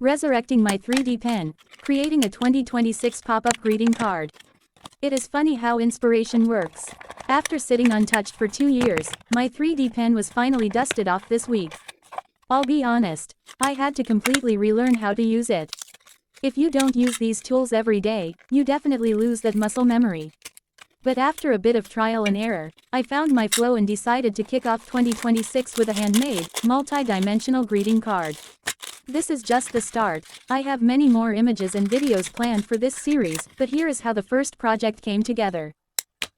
Resurrecting my 3D pen, creating a 2026 pop-up greeting card. It is funny how inspiration works. After sitting untouched for 2 years, my 3D pen was finally dusted off this week. I'll be honest, I had to completely relearn how to use it. If you don't use these tools every day, you definitely lose that muscle memory. But after a bit of trial and error, I found my flow and decided to kick off 2026 with a handmade, multi-dimensional greeting card. This is just the start. I have many more images and videos planned for this series, but here is how the first project came together.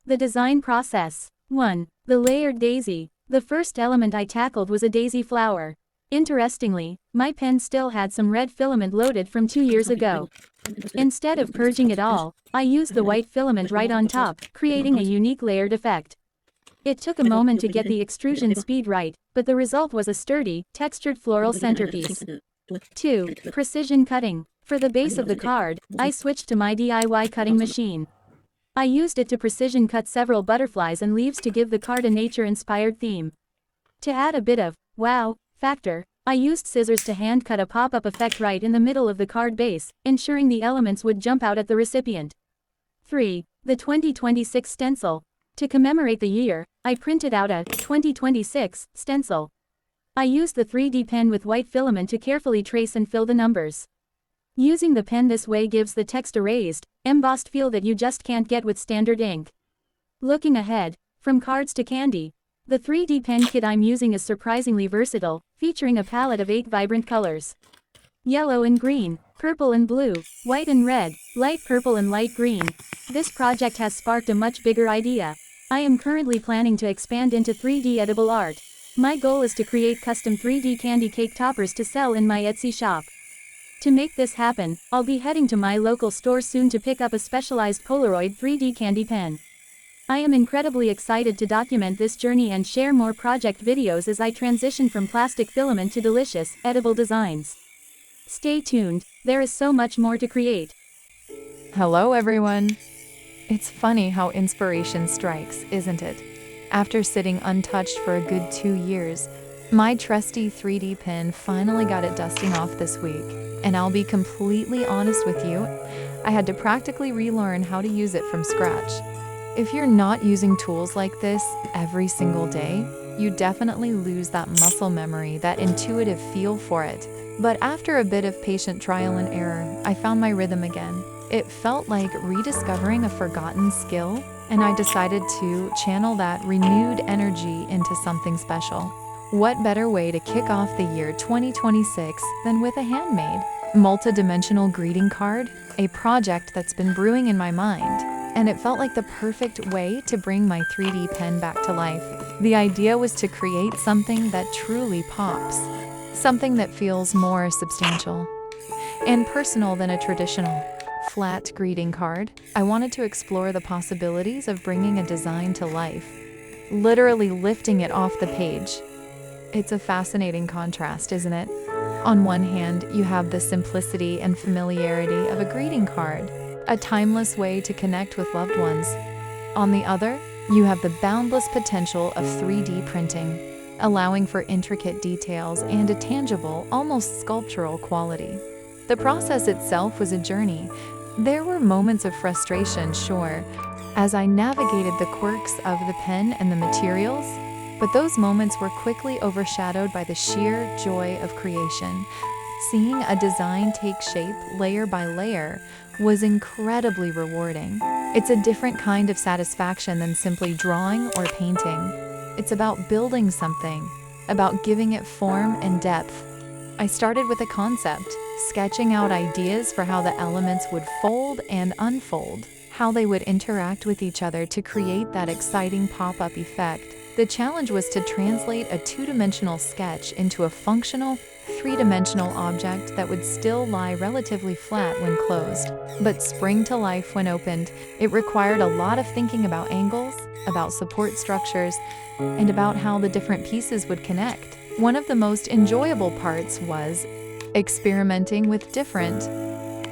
The design process. 1. The layered daisy. The first element I tackled was a daisy flower. Interestingly, my pen still had some red filament loaded from 2 years ago. Instead of purging it all, I used the white filament right on top, creating a unique layered effect. It took a moment to get the extrusion speed right, but the result was a sturdy, textured floral centerpiece. 2. Precision cutting. For the base of the card, I switched to my DIY cutting machine. I used it to precision cut several butterflies and leaves to give the card a nature-inspired theme. To add a bit of wow factor, I used scissors to hand cut a pop-up effect right in the middle of the card base, ensuring the elements would jump out at the recipient. 3. The 2026 stencil. To commemorate the year, I printed out a 2026 stencil. I used the 3D pen with white filament to carefully trace and fill the numbers. Using the pen this way gives the text a raised, embossed feel that you just can't get with standard ink. Looking ahead, from cards to candy, the 3D pen kit I'm using is surprisingly versatile, featuring a palette of 8 vibrant colors. Yellow and green, purple and blue, white and red, light purple and light green. This project has sparked a much bigger idea. I am currently planning to expand into 3D edible art. My goal is to create custom 3D candy cake toppers to sell in my Etsy shop. To make this happen, I'll be heading to my local store soon to pick up a specialized Polaroid 3D candy pen. I am incredibly excited to document this journey and share more project videos as I transition from plastic filament to delicious, edible designs. Stay tuned, there is so much more to create. Hello everyone! It's funny how inspiration strikes, isn't it? After sitting untouched for a good 2 years, my trusty 3D pen finally got it dusting off this week. And I'll be completely honest with you, I had to practically relearn how to use it from scratch. If you're not using tools like this every single day, you definitely lose that muscle memory, that intuitive feel for it. But after a bit of patient trial and error, I found my rhythm again. It felt like rediscovering a forgotten skill, and I decided to channel that renewed energy into something special. What better way to kick off the year 2026 than with a handmade, multi-dimensional greeting card? A project that's been brewing in my mind, and it felt like the perfect way to bring my 3D pen back to life. The idea was to create something that truly pops, something that feels more substantial and personal than a traditional flat greeting card. I wanted to explore the possibilities of bringing a design to life, literally lifting it off the page. It's a fascinating contrast, isn't it? On one hand, you have the simplicity and familiarity of a greeting card, a timeless way to connect with loved ones. On the other, you have the boundless potential of 3D printing, allowing for intricate details and a tangible, almost sculptural quality. The process itself was a journey. There were moments of frustration, sure, as I navigated the quirks of the pen and the materials, but those moments were quickly overshadowed by the sheer joy of creation. Seeing a design take shape layer by layer was incredibly rewarding. It's a different kind of satisfaction than simply drawing or painting. It's about building something, about giving it form and depth. I started with a concept, sketching out ideas for how the elements would fold and unfold, how they would interact with each other to create that exciting pop-up effect. The challenge was to translate a 2-dimensional sketch into a functional, 3-dimensional object that would still lie relatively flat when closed, but spring to life when opened. It required a lot of thinking about angles, about support structures, and about how the different pieces would connect. One of the most enjoyable parts was experimenting with different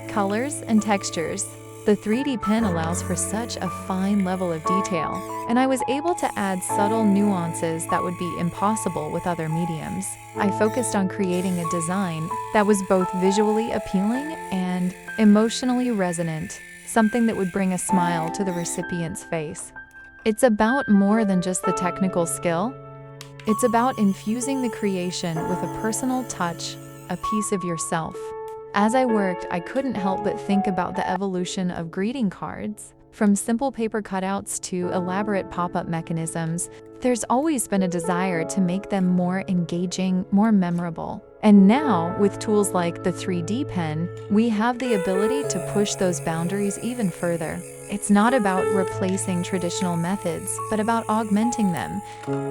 colors and textures. The 3D pen allows for such a fine level of detail, and I was able to add subtle nuances that would be impossible with other mediums. I focused on creating a design that was both visually appealing and emotionally resonant, something that would bring a smile to the recipient's face. It's about more than just the technical skill. It's about infusing the creation with a personal touch, a piece of yourself. As I worked, I couldn't help but think about the evolution of greeting cards. From simple paper cutouts to elaborate pop-up mechanisms, there's always been a desire to make them more engaging, more memorable. And now, with tools like the 3D pen, we have the ability to push those boundaries even further. It's not about replacing traditional methods, but about augmenting them,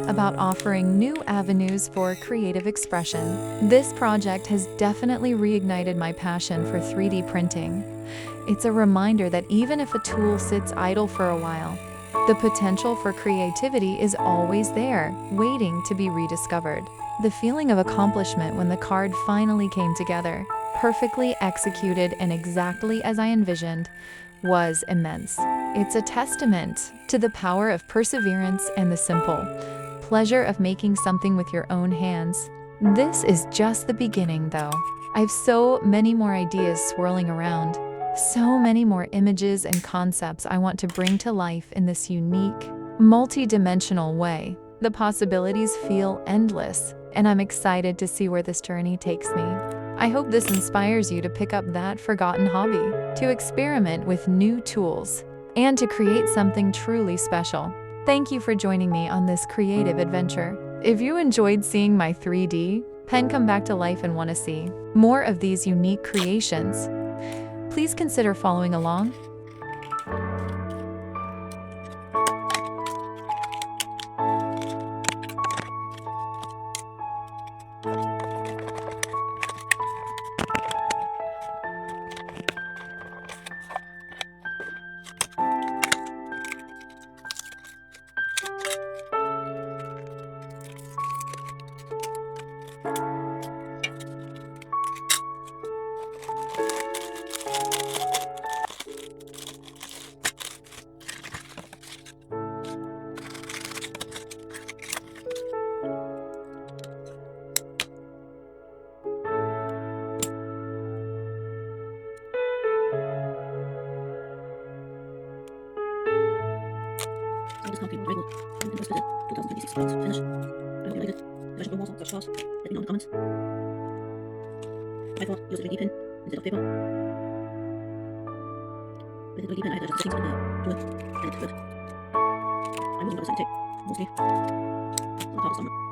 about offering new avenues for creative expression. This project has definitely reignited my passion for 3D printing. It's a reminder that even if a tool sits idle for a while, the potential for creativity is always there, waiting to be rediscovered. The feeling of accomplishment when the card finally came together, perfectly executed and exactly as I envisioned, was immense. It's a testament to the power of perseverance and the simple pleasure of making something with your own hands. This is just the beginning, though. I have so many more ideas swirling around, so many more images and concepts I want to bring to life in this unique, multi-dimensional way. The possibilities feel endless, and I'm excited to see where this journey takes me. I hope this inspires you to pick up that forgotten hobby, to experiment with new tools, and to create something truly special. Thank you for joining me on this creative adventure. If you enjoyed seeing my 3D pen come back to life and want to see more of these unique creations, please consider following along. So this can't be more regular. And posted it 2026 months finish. I hope you like it. If I should go more such class, let me know in the comments. I thought use a 3D pen instead of paper. With the 3D pen I had to adjust the settings on the tool and it worked. I'm using double sided tape mostly. So the card is done.